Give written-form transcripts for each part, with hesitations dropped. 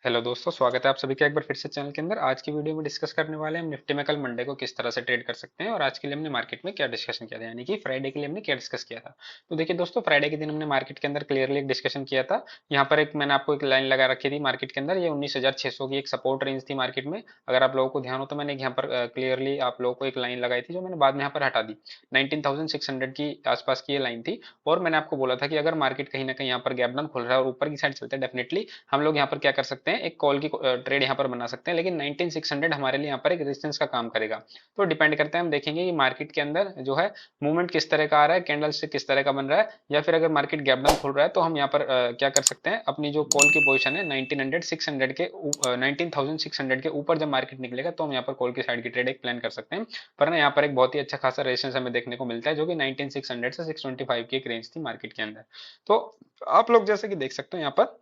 Hello दोस्तों, स्वागत है आप सभी का एक बार फिर से चैनल के अंदर। आज की वीडियो में डिस्कस करने वाले हैं हम निफ्टी में कल मंडे को किस तरह से ट्रेड कर सकते हैं और आज के लिए हमने मार्केट में क्या डिस्कशन किया था, यानी कि फ्राइडे के लिए हमने क्या डिस्कस किया था। तो देखिए दोस्तों, फ्राइडे के दिन हमने मार्केट के अंदर क्लियरली एक डिस्कशन किया था। यहाँ पर एक मैंने आपको एक लाइन लगा रखी थी मार्केट के अंदर, ये 19,600 की एक सपोर्ट रेंज थी मार्केट में। अगर आप लोगों को ध्यान हो तो मैंने यहाँ पर क्लियरली आप लोगों को एक लाइन लगाई थी जो मैंने बाद में यहाँ पर हटा दी। 19,600 की आसपास की ये लाइन थी और मैंने आपको बोला था कि अगर मार्केट कहीं ना कहीं यहाँ पर गैप डाउन खुल रहा है और ऊपर की साइड चलता है, डेफिनेटली हम लोग यहाँ पर क्या कर सकते हैं, एक कॉल की ट्रेड यहाँ पर बना सकते हैं। लेकिन 19,600 हमारे लिए यहाँ पर एक रेजिस्टेंस का काम करेगा। तो डिपेंड करता है, हम देखेंगे कि मार्केट के अंदर जो है मूवमेंट किस तरह का आ रहा है, कैंडल से किस तरह का बन रहा है, या फिर अगर मार्केट गैप डाउन खुल रहा है तो हम यहाँ पर क्या कर सकते हैं, अपनी जो कॉल की पोजीशन है 19,600 के ऊपर जब मार्केट निकलेगा तो हम यहाँ पर कॉल की साइड की ट्रेड एक प्लान कर सकते हैं। पर ना यहाँ पर एक बहुत ही अच्छा खासा रेजिस्टेंस हमें देखने को मिलता है जो कि 19,600 से 625 की एक रेंज थी मार्केट के अंदर। तो आप लोग जैसे कि देख सकते हो यहाँ पर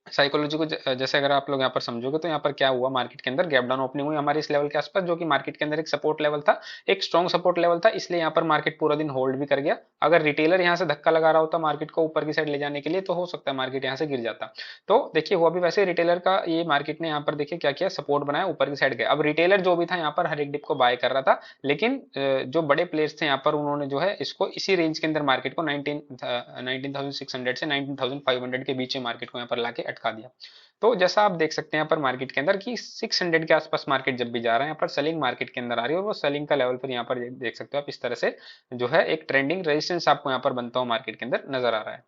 साइकोलॉजी को जैसे अगर आप लोग यहाँ पर समझोगे तो यहाँ पर क्या हुआ, मार्केट के अंदर गैप डाउन ओपनिंग हुई हमारे इस लेवल के आसपास, जो कि मार्केट के अंदर एक सपोर्ट लेवल था, एक स्ट्रॉन्ग सपोर्ट लेवल था। इसलिए यहाँ पर मार्केट पूरा दिन होल्ड भी कर गया। अगर रिटेलर यहाँ से धक्का लगा रहा होता मार्केट को ऊपर की साइड ले जाने के लिए तो हो सकता है मार्केट यहाँ से गिर जाता। तो देखिए हुआ भी वैसे, रिटेलर का ये मार्केट ने यहाँ पर देखिए क्या किया, सपोर्ट बनाया, ऊपर की साइड गया। अब रिटेलर जो भी था यहाँ पर हर एक डिप को बाय कर रहा था, लेकिन जो बड़े प्लेयर्स थे यहाँ पर उन्होंने जो है इसको इसी रेंज के अंदर मार्केट को 19,600 से 19,500 के बीच में मार्केट को यहाँ पर लाके अटका दिया। तो जैसा आप देख सकते हैं यहाँ पर मार्केट के अंदर कि 600 के आसपास मार्केट जब भी जा रहा है, यहाँ पर सेलिंग मार्केट के अंदर आ रही है और वो सेलिंग का लेवल पर यहाँ पर देख सकते हो आप, इस तरह से जो है एक ट्रेंडिंग रेजिस्टेंस आपको यहाँ पर बनता हुआ मार्केट के अंदर नजर आ रहा है।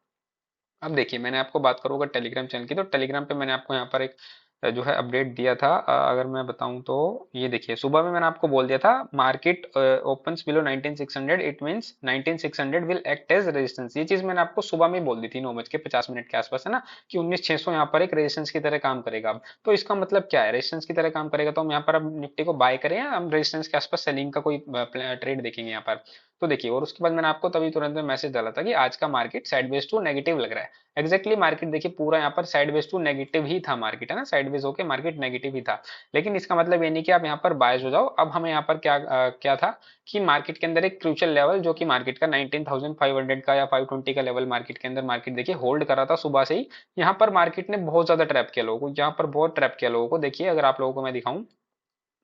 अब देखिए मैंने आपको बात करूंगा टेलीग्राम चैनल की, तो टेलीग्राम पे मैंने आपको यहाँ पर एक जो है अपडेट दिया था। अगर मैं बताऊं तो ये देखिए, सुबह में मैंने आपको बोल दिया था market opens below 19,600 it means 19,600 will act as resistance. ये चीज मैंने आपको सुबह में ही बोल दी थी 9:50 के आसपास, है ना, कि 19,600 यहाँ पर एक रेजिस्टेंस की तरह काम करेगा। अब तो इसका मतलब क्या है, रेजिस्टेंस की तरह काम करेगा तो हम यहाँ पर अब निफ्टी को बाय करें या हम रेजिस्टेंस के आसपास सेलिंग का कोई ट्रेड देखेंगे यहाँ पर। तो देखिए, और उसके बाद मैंने आपको तभी तुरंत में मैसेज डाला था कि आज का मार्केट साइडवेज टू नेगेटिव लग रहा है। एग्जैक्टली मार्केट देखिए पूरा यहाँ पर साइडवेज टू नेगेटिव ही था मार्केट, है ना, साइडवेज होके मार्केट नेगेटिव ही था। लेकिन इसका मतलब ये नहीं कि आप यहाँ पर बायस हो जाओ। अब हमें यहाँ पर क्या था कि मार्केट के अंदर एक क्रूशियल लेवल जो कि मार्केट का 19,500 का या 520 का लेवल मार्केट के अंदर मार्केट देखिए होल्ड कर रहा था सुबह से ही। यहाँ पर मार्केट ने बहुत ज्यादा ट्रैप किया लोगों को, यहाँ पर बहुत ट्रैप किया लोगों को। देखिए अगर आप लोगों को मैं दिखाऊं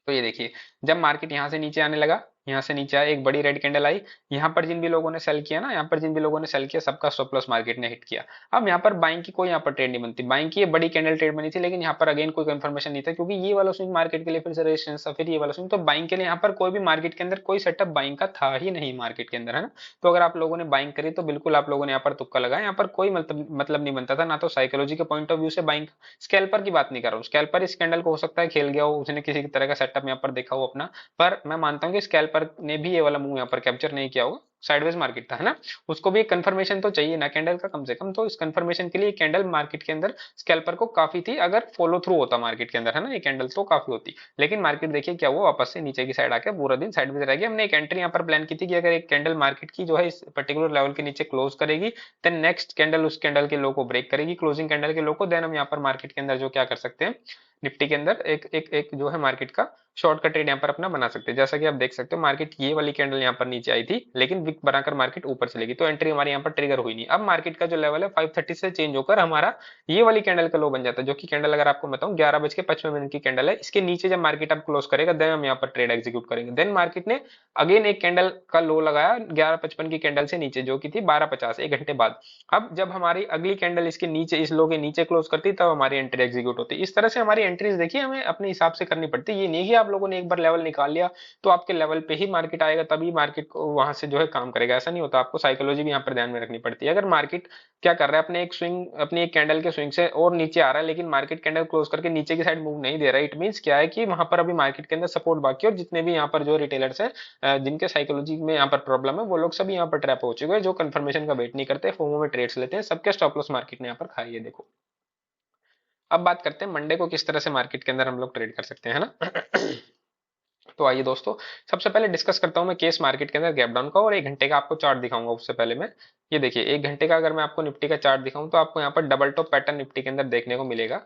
तो ये देखिए, जब मार्केट यहाँ से नीचे आने लगा, यहाँ से नीचे आया, एक बड़ी रेड कैंडल आई, यहाँ पर जिन भी लोगों ने सेल किया ना, यहाँ पर जिन भी लोगों ने सेल किया सबका स्टॉप लॉस मार्केट ने हिट किया। अब यहाँ पर बाइंग की कोई यहाँ पर ट्रेड नहीं बनती, बाइंग की ये बड़ी कैंडल ट्रेड बनी थी, लेकिन यहाँ पर अगेन कोई कंफर्मेशन नहीं था क्योंकि ये वाला स्विंग मार्केट के लिए फिर से रेजिस्टेंस था, फिर ये वाला स्विंग, तो बाइंग के लिए यहाँ पर कोई भी मार्केट के अंदर कोई सेटअप बाइंग का था ही नहीं मार्केट के अंदर, है ना। तो अगर आप लोगों ने बाइंग करी तो बिल्कुल आप लोगों ने यहाँ पर तुक्का लगाया, यहाँ पर कोई मतलब नहीं बनता था ना, तो साइकोलॉजी के पॉइंट ऑफ व्यू से बाइंग। स्कैल्पर की बात नहीं कर रहा हूँ, स्कैल्पर इस कैंडल को हो सकता है खेल गया हो, उसने किसी तरह का सेटअप यहाँ पर देखा हो अपना, पर मैं मानता हूँ कि स्कैल्पर ने भी ये वाला मूव यहाँ पर कैप्चर नहीं किया होगा। साइडवेज मार्केट था, है ना, उसको भी एक कंफर्मेशन तो चाहिए ना कैंडल का कम से कम, तो इस कंफर्मेशन के लिए कैंडल मार्केट के अंदर स्कैल्पर को काफी थी। अगर फॉलो थ्रू होता मार्केट के अंदर, है ना, ये कैंडल तो काफी होती। लेकिन मार्केट देखिए क्या हुआ, वापस से नीचे की साइड आके पूरा दिन साइडवेज रह गया। हमने एक एंट्री यहाँ पर प्लान की थी कि अगर एक कैंडल मार्केट की जो है इस पर्टिकुलर लेवल के नीचे क्लोज करेगी, देन नेक्स्ट कैंडल उस कैंडल के लो को ब्रेक करेगी, क्लोजिंग कैंडल के लो को, देन हम यहाँ पर मार्केट के अंदर जो क्या कर सकते हैं, निफ्टी के अंदर एक एक एक जो है मार्केट का शॉर्ट का ट्रेड यहाँ पर अपना बना सकते हैं। जैसा कि आप देख सकते हो मार्केट ये वाली कैंडल यहाँ पर नीचे आई थी, लेकिन विक बनाकर मार्केट ऊपर चलेगी, तो एंट्री हमारी यहाँ पर ट्रिगर हुई नहीं। अब मार्केट का जो लेवल है 530 से चेंज होकर हमारा ये वाली कैंडल का लो बन जाता है, जो कि कैंडल अगर आपको बताऊं 11:55 की कैंडल है। इसके नीचे जब मार्केट अब क्लोज करेगा देन हम यहाँ पर ट्रेड एग्जीक्यूट करेंगे। देन मार्केट ने अगेन एक कैंडल का लो लगाया 11:55 की कैंडल से नीचे, जो की थी 12:50, एक घंटे बाद। अब जब हमारी अगली कैंडल इसके नीचे, इस लो के नीचे क्लोज करती, तब हमारी एंट्री एग्जीक्यूट होती। इस तरह से हमारी एंट्रीज देखिए हमें अपने हिसाब से करनी पड़ती है। ये नहीं कि आप लोगों ने एक बार लेवल निकाल लिया तो आपके लेवल पे ही मार्केट आएगा तभी मार्केट को वहां से जो है काम करेगा, ऐसा नहीं होता। आपको साइकोलॉजी भी यहाँ पर ध्यान में रखनी पड़ती है। अगर मार्केट क्या कर रहा है, अपने एक स्विंग, अपनी एक कैंडल के स्विंग से और नीचे आ रहा है, लेकिन मार्केट कैंडल क्लोज करके नीचे की साइड मूव नहीं दे रहा है, इट मींस क्या है कि वहां पर अभी मार्केट के अंदर सपोर्ट बाकी है। और जितने भी यहाँ पर जो रिटेलर्स है जिनके साइकोलॉजी में यहाँ पर प्रॉब्लम है, वो लोग सभी यहाँ पर ट्रैप हो चुके हैं, जो कंफर्मेशन का वेट नहीं करते, फोमो में ट्रेड्स लेते हैं, सबके स्टॉप लॉस मार्केट ने यहाँ पर खाई है, देखो। अब बात करते हैं मंडे को किस तरह से मार्केट के अंदर हम लोग ट्रेड कर सकते हैं, है ना। तो आइए दोस्तों, सबसे पहले डिस्कस करता हूं मैं केस मार्केट के अंदर गैप डाउन का, और एक घंटे का आपको चार्ट दिखाऊंगा। उससे पहले मैं ये देखिए, एक घंटे का अगर मैं आपको निफ्टी का चार्ट दिखाऊं तो आपको यहाँ पर डबल टॉप पैटर्न निफ्टी के अंदर देखने को मिलेगा।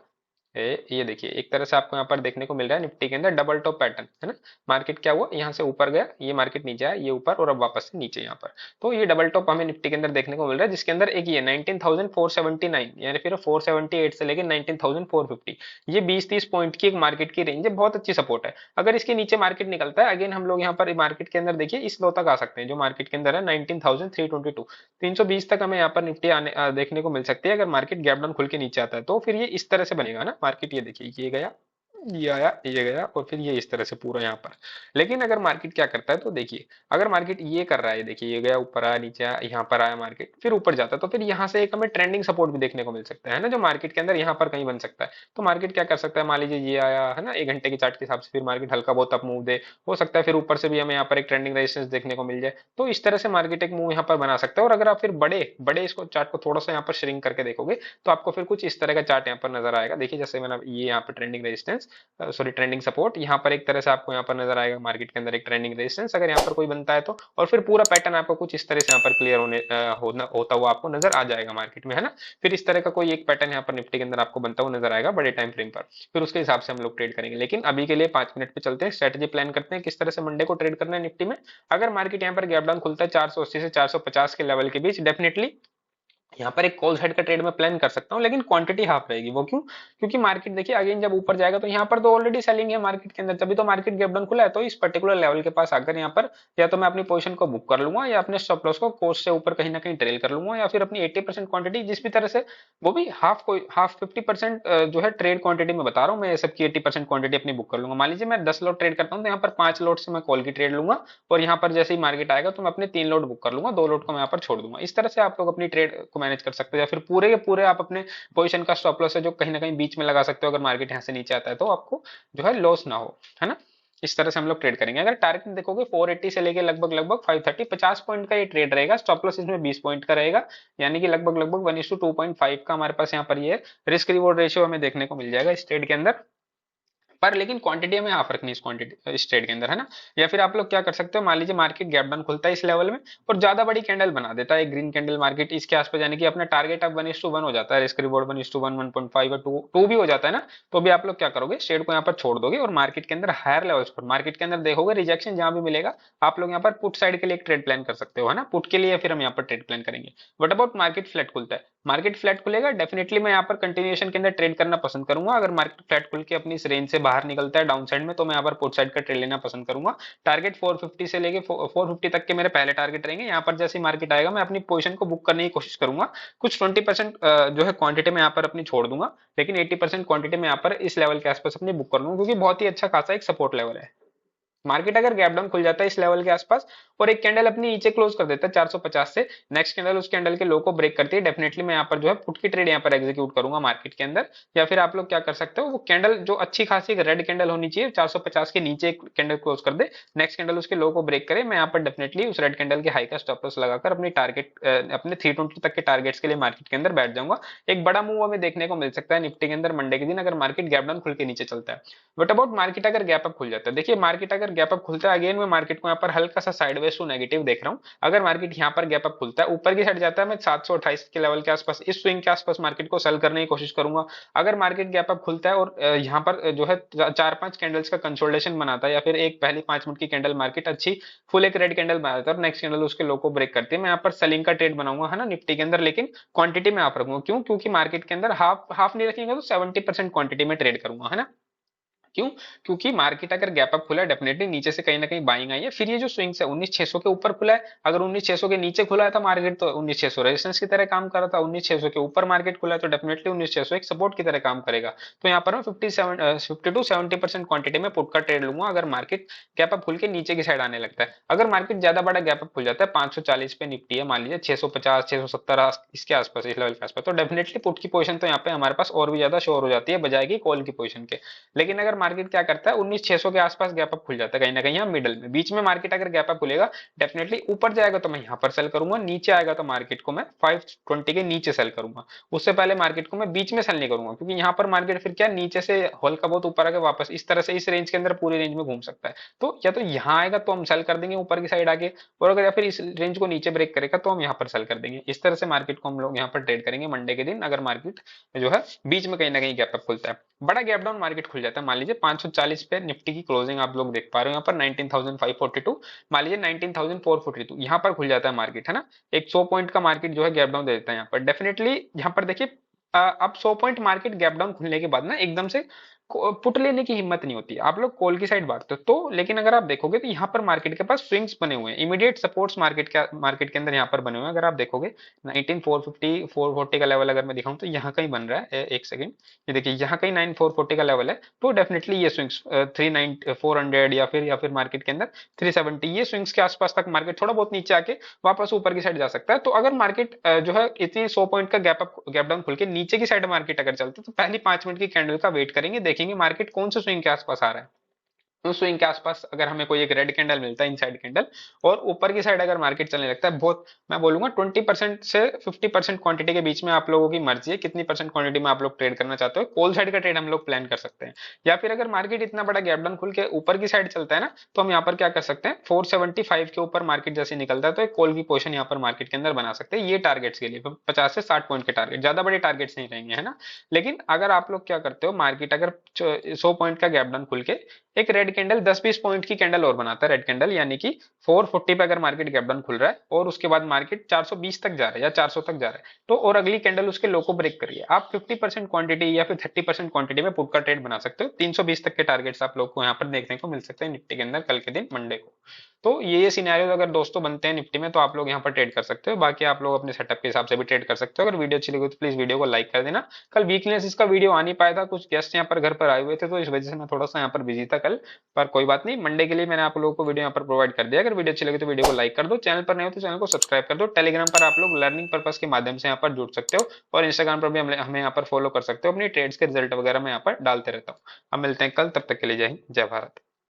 ये देखिए एक तरह से आपको यहाँ पर देखने को मिल रहा है निफ्टी के अंदर डबल टॉप पैटर्न है ना। मार्केट क्या हुआ, यहाँ से ऊपर गया, ये मार्केट नीचे आया, ये ऊपर और अब वापस से नीचे यहाँ पर। तो ये डबल टॉप हमें निफ्टी के अंदर देखने को मिल रहा है, जिसके अंदर एक ये 19,479 यानी फिर 478 से लेकर 19,450, ये 20-30 पॉइंट की एक मार्केट की रेंज है, बहुत अच्छी सपोर्ट है। अगर इसके नीचे मार्केट निकलता है अगेन, हम लोग यहाँ पर मार्केट के अंदर देखिए इस लो तक आ सकते हैं, जो मार्केट के अंदर है 19,322, 320 तक हमें यहाँ पर निफ्टी आने देखने को मिल सकती है। अगर मार्केट गैप डाउन खुल के नीचे आता है तो फिर ये इस तरह से बनेगा ना मार्केट, ये देखिए ये गया, ये आया, ये गया और फिर ये इस तरह से पूरा यहाँ पर। लेकिन अगर मार्केट क्या करता है तो देखिए, अगर मार्केट ये कर रहा है, देखिए ये गया ऊपर आया, नीचे आया, यहाँ पर आया मार्केट, फिर ऊपर जाता है, तो फिर यहाँ से एक हमें ट्रेंडिंग सपोर्ट भी देखने को मिल सकता है ना, जो मार्केट के अंदर यहाँ पर कहीं बन सकता है। तो मार्केट क्या कर सकता है, मान लीजिए ये आया है ना 1 घंटे के चार्ट के हिसाब से, फिर मार्केट हल्का बहुत अप मूव दे, हो सकता है फिर ऊपर से भी हमें यहाँ पर एक ट्रेंडिंग रेजिस्टेंस देखने को मिल जाए। तो इस तरह से मार्केट एक मूव यहाँ पर बना सकता है। और अगर आप फिर बड़े बड़े इसको चार्ट को थोड़ा सा यहाँ पर श्रिंक करके देखोगे तो आपको फिर कुछ इस तरह का चार्ट यहाँ पर नजर आएगा। देखिए जैसे मैंने ये यहाँ पर trending resistance, sorry trending support, यहाँ पर एक तरह से आपको यहाँ पर नजर आएगा मार्केट के अंदर एक ट्रेंडिंग रेजिस्टेंस, अगर यहाँ पर कोई बनता है तो। और फिर पूरा पैटर्न आपको कुछ इस तरह से यहाँ पर क्लियर होता हुआ आपको नजर आ जाएगा मार्केट में, है ना। फिर इस तरह का कोई एक पैटर्न यहाँ पर निफ्टी के अंदर आपको बनता हुआ नजर आएगा बड़े टाइम फ्रेम पर, फिर उसके हिसाब से हम लोग ट्रेड करेंगे। लेकिन अभी के लिए 5 मिनट पे चलते हैं, स्ट्रेटेजी प्लान करते हैं किस तरह से मंडे को ट्रेड करना है निफ्टी में। अगर मार्केट यहाँ पर गैप डाउन खुलता है 480 से 450 के लेवल के बीच, डेफिनेटली यहाँ पर एक कॉल साइड का ट्रेड मैं प्लान कर सकता हूँ, लेकिन क्वांटिटी हाफ रहेगी। वो क्यों, क्योंकि मार्केट देखिए अगेन जब ऊपर जाएगा तो यहाँ पर तो ऑलरेडी सेलिंग है मार्केट के अंदर, तभी तो मार्केट गैप डाउन खुला है। तो इस पर्टिकुलर लेवल के पास आकर यहाँ पर या तो मैं अपनी पोजीशन को बुक कर लूंगा, या अपने स्टॉप लॉस को कोस्ट से ऊपर कहीं ना कहीं ट्रेल कर लूंगा, या फिर अपनी 80% क्वांटिटी जिस भी तरह से, वो भी हाफ, कोई हाफ 50% जो है ट्रेड क्वांटिटी में बता रहा हूँ मैं, ये सबकी 80% क्वांटिटी अपनी बुक कर लूंगा। मान लीजिए मैं 10 लॉट ट्रेड करता हूँ तो यहाँ पर 5 लॉट से मैं कॉल की ट्रेड लूंगा, और यहाँ पर जैसे ही मार्केट आएगा तो मैं अपने 3 लॉट बुक कर लूंगा, 2 लॉट को मैं यहाँ पर छोड़ दूंगा। इस तरह से आप लोग अपनी ट्रेड को मैनेज कर सकते हो, या फिर पूरे के पूरे आप अपने पोजीशन का स्टॉप लॉस है जो कहीं ना कहीं बीच में लगा सकते हो, अगर मार्केट यहाँ से नीचे आता है तो आपको जो है लॉस ना हो, है ना। इस तरह से हम लोग ट्रेड करेंगे। अगर टारगेट देखोगे 480 से लेके लगभग लगभग 530, 50 पॉइंट का ये ट्रेड रहेगा। स्टॉप लॉस इसमें 20 पॉइंट का रहेगा, यानी कि लगभग लगभग 1:2.5 का हमारे पास यहाँ पर ये रिस्क रिवॉर्ड रेशियो हमें देखने को मिल जाएगा इस ट्रेड के अंदर। पर लेकिन क्वांटिटी में हाफ रखनी, इस क्वांटिटी इस ट्रेड के अंदर, है ना। या फिर आप लोग क्या कर सकते हो, मान लीजिए मार्केट गैप डाउन खुलता है इस लेवल में और ज्यादा बड़ी कैंडल बना देता है, ग्रीन कैंडल मार्केट इसके आसपास, यानी कि अपना टारगेट अब 1:1 हो जाता है, रिस्क रिवॉर्ड 1:1, 1.5 और 2 भी हो जाता है ना। तो भी आप लोग क्या करोगे, ट्रेड को यहाँ पर छोड़ दोगे और मार्केट के अंदर हायर लेवल्स पर, मार्केट के अंदर देखोगे रिजेक्शन जहां भी मिलेगा, आप लोग यहाँ पर पुट साइड के लिए एक ट्रेड प्लान कर सकते हो, है ना। पुट के लिए फिर हम यहाँ पर ट्रेड प्लान करेंगे। वट अबाउट मार्केट फ्लैट खुलता है, मार्केट फ्लैट खुलेगा, डेफिनेटली मैं यहाँ पर कंटिन्यूएशन के अंदर ट्रेड करना पसंद करूंगा। अगर मार्केट फ्लैट खुल के अपनी इस रेंज से बाहर निकलता है डाउन साइड में, तो मैं यहाँ पर पुट साइड का ट्रेड लेना पसंद करूंगा। टारगेट 450 से लेके 450 तक के मेरे पहले टारगेट रहेंगे। यहाँ पर जैसे मार्केट आएगा मैं अपनी पोजीशन को बुक करने की कोशिश करूंगा। कुछ 20% जो है क्वांटिटी में यहाँ पर अपनी छोड़ दूंगा, लेकिन 80% क्वांटिटी में यहाँ पर इस लेवल के आसपास अपनी बुक कर लूंगा, क्योंकि बहुत ही अच्छा खासा एक सपोर्ट लेवल है। मार्केट अगर गैप डाउन खुल जाता है इस लेवल के आसपास और एक कैंडल अपनी नीचे क्लोज कर देता है 450 से, नेक्स्ट कैंडल उस कैंडल के लो को ब्रेक करती है, डेफिनेटली मैं यहाँ पर जो है पुट की ट्रेड यहाँ पर एग्जीक्यूट करूंगा मार्केट के अंदर। या फिर आप लोग क्या कर सकते हो, वो कैंडल जो अच्छी खासी एक रेड कैंडल होनी चाहिए, 450 के नीचे एक कैंडल क्लोज कर दे, नेक्स्ट कैंडल उसके लो को ब्रेक करे, मैं यहाँ पर डेफिनेटली उस रेड कैंडल के हाई का स्टॉप लॉस लगाकर अपनी टारगेट अपने 320 तक के टारगेट्स के लिए मार्केट के अंदर बैठ जाऊंगा। एक बड़ा मूव हमें देखने को मिल सकता है निफ्टी के अंदर मंडे के दिन, अगर मार्केट गैप डाउन खुल के नीचे चलता है। बट अबाउट मार्केट अगर गैप अप खुल जाता है, देखिए मार्केट अगर गैप अप खुलता है, अगेन मैं मार्केट को यहाँ पर हल्का सा साइडवेज टू नेगेटिव देख रहा हूँ। अगर मार्केट यहाँ पर गैप अप खुलता है, ऊपर की साइड जाता है, मैं 728 के लेवल के आसपास इस स्विंग के आसपास मार्केट को सेल करने की कोशिश करूंगा। अगर मार्केट गैप अप खुलता है और यहाँ पर जो है 4-5 कैंडल्स का कंसोलिडेशन बनाता है, या फिर एक पहली 5 मिनट की कैंडल मार्केट अच्छी फुल एक रेड कैंडल बनाता है और नेक्स्ट कैंडल उसके लो को ब्रेक करती है, मैं यहाँ पर सेलिंग का ट्रेड बनाऊंगा, है ना, निफ्टी के अंदर। लेकिन क्वांटिटी में आप रखूंगा, क्यों, क्योंकि मार्केट के अंदर हाफ हाफ नहीं रखेंगे तो 70% क्वांटिटी में ट्रेड करूंगा, है ना। क्यों, क्योंकि मार्केट अगर गैप अप खुला है, डेफिनेटली नीचे से कहीं ना कहीं बाइंग आई है। फिर ये जो स्विंग्स है 19,600 के ऊपर खुला है, अगर 19,600 के नीचे खुला है था मार्केट तो 19,600 रेजिस्टेंस की तरह काम कर रहा था, 19,600 के ऊपर मार्केट खुला है तो डेफिनेटली 19,600 एक सपोर्ट की तरह काम करेगा। तो यहाँ पर मैं 50 टू 70% क्वांटिटी में पुट का ट्रेड लूंगा, अगर मार्केट गैप अप खुल के नीचे की साइड आने लगता है। अगर मार्केट ज्यादा बड़ा गैप अप खुल जाता है, 540 पे निफ्टी है, मान लीजिए 650 670 इसके आसपास, इस लेवल के आसपास, तो डेफिनेटली पुट की पोजीशन तो यहाँ पे हमारे पास और भी ज्यादा श्योर हो जाती है बजाय की कॉल की पोजीशन के। लेकिन अगर मार्केट क्या करता है 19,600 के आसपास गैप अप खुल जाता है कहीं ना कहीं यहाँ मिडल में, बीच में मार्केट अगर गैप अप खुलेगा डेफिनेटली ऊपर जाएगा तो मैं यहाँ पर सेल करूंगा, नीचे आएगा तो मार्केट को मैं 520 के नीचे सेल करूंगा। उससे पहले मार्केट को मैं बीच में सेल नहीं करूंगा, क्योंकि यहाँ पर मार्केट फिर क्या नीचे से हल्का बहुत ऊपर आके वापस इस तरह से इस रेंज के अंदर पूरी रेंज में घूम सकता है। तो या तो यहाँ आएगा तो हम सेल कर देंगे ऊपर की साइड आके, और अगर या फिर इस रेंज को नीचे ब्रेक करेगा तो हम यहाँ पर सेल कर देंगे। इस तरह से मार्केट को हम लोग यहाँ पर ट्रेड करेंगे मंडे के दिन, अगर मार्केट जो है बीच में कहीं ना कहीं गैप अप खुलता है, बड़ा गैप डाउन मार्केट खुल जाता है। मान लीजिए 540 पे निफ्टी की क्लोजिंग आप लोग देख पा रहे हो यहाँ पर 19,542, मान लीजिए 19,442 यहाँ पर खुल जाता है मार्केट, है ना। एक 100 पॉइंट का मार्केट जो है गैप डाउन दे देता है यहाँ पर डेफिनेटली। यहाँ पर देखिए अब 100 पॉइंट मार्केट गैप डाउन खुलने के बाद ना एकदम से पुट लेने की हिम्मत नहीं होती। आप लोग कॉल की साइड बात तो लेकिन अगर आप देखोगे तो यहाँ पर मार्केट के पास स्विंग्स बने हुए हैं, इमीडिएट सपोर्ट्स मार्केट के अंदर यहाँ पर बने हुए हैं। अगर आप देखोगे 19,450 440 का लेवल अगर मैं दिखाऊं तो यहाँ कहीं बन रहा है, एक सेकंड, ये देखिए यहाँ कहीं 9,440 का लेवल है। तो डेफिनेटली ये स्विंग्स 400 या फिर मार्केट के अंदर 370 ये स्विंग्स के आसपास तक मार्केट थोड़ा बहुत नीचे आके वापस ऊपर की साइड जा सकता है। तो अगर मार्केट जो है इतनी 100 पॉइंट का गैप डाउन खुल के नीचे की साइड मार्केट अगर चलते तो पहली 5 मिनट की कैंडल का वेट करेंगे, देखेंगे मार्केट कौन से स्विंग के आसपास आ रहा है। उस स्विंग के आसपास अगर हमें कोई एक रेड कैंडल मिलता है इनसाइड कैंडल, और ऊपर की साइड अगर मार्केट चलने लगता है बहुत, मैं बोलूंगा 20% से 50% क्वांटिटी के बीच में आप लोगों की मर्जी है कितनी परसेंट क्वांटिटी में आप लोग ट्रेड करना चाहते हो, कॉल साइड का ट्रेड हम लोग प्लान कर सकते हैं। या फिर अगर मार्केट इतना बड़ा गैप डाउन खुल के ऊपर की साइड चलता है ना, तो हम यहाँ पर क्या कर सकते हैं 475 के ऊपर मार्केट जैसे निकलता है तो एक कॉल की पोजीशन यहाँ पर मार्केट के अंदर बना सकते हैं। ये टारगेट्स के लिए 50 से 60 पॉइंट के टारगेट, ज्यादा बड़े टारगेट्स नहीं रहेंगे, है ना। लेकिन अगर आप लोग क्या करते हो मार्केट अगर 100 पॉइंट का गैप डाउन खुल के एक रेड कैंडल 10-20 पॉइंट की कैंडल और बनाता है रेड कैंडल, यानी कि 440 पे अगर मार्केट गैप डाउन खुल रहा है और उसके बाद मार्केट 420 तक जा रहा है या 400 तक जा रहा है, तो और अगली कैंडल उसके लो को ब्रेक करिए, आप 50% क्वांटिटी या फिर 30% क्वांटिटी में पुट का ट्रेड बना सकते हो। 320 तक के टारगेट्स आप लोग को यहाँ पर देखने को मिल सकते हैं निफ्टी के अंदर कल के दिन मंडे को। तो ये सिनेरियो अगर दोस्तों बनते हैं निफ्टी में तो आप लोग यहाँ पर ट्रेड कर सकते हो। बाकी आप लोग अपने सेटअप के हिसाब से भी ट्रेड कर सकते हो। अगर वीडियो अच्छी लगी तो प्लीज वीडियो को लाइक कर देना। कल वीकनेस इसका वीडियो आ नहीं पाया था, कुछ गेस्ट यहाँ पर घर पर आए हुए थे तो इस वजह से मैं थोड़ा सा यहाँ पर बिजी था कल, पर कोई बात नहीं, मंडे के लिए मैंने आप लोगों को वीडियो यहाँ पर प्रोवाइड कर दिया। अगर वीडियो अच्छी लगी तो वीडियो को लाइक कर दो, चैनल पर नहीं हो तो चैनल को सब्सक्राइब कर दो। टेलीग्राम पर आप लोग लर्निंग पर्पस के माध्यम से यहाँ पर जुड़ सकते हो, और इंस्टाग्राम पर भी हमें यहाँ पर फॉलो कर सकते हो। अपनी ट्रेड्स के रिजल्ट वगैरह मैं यहाँ पर डालते रहता हूँ। अब मिलते हैं कल, तब तक के लिए जय हिंद जय भारत।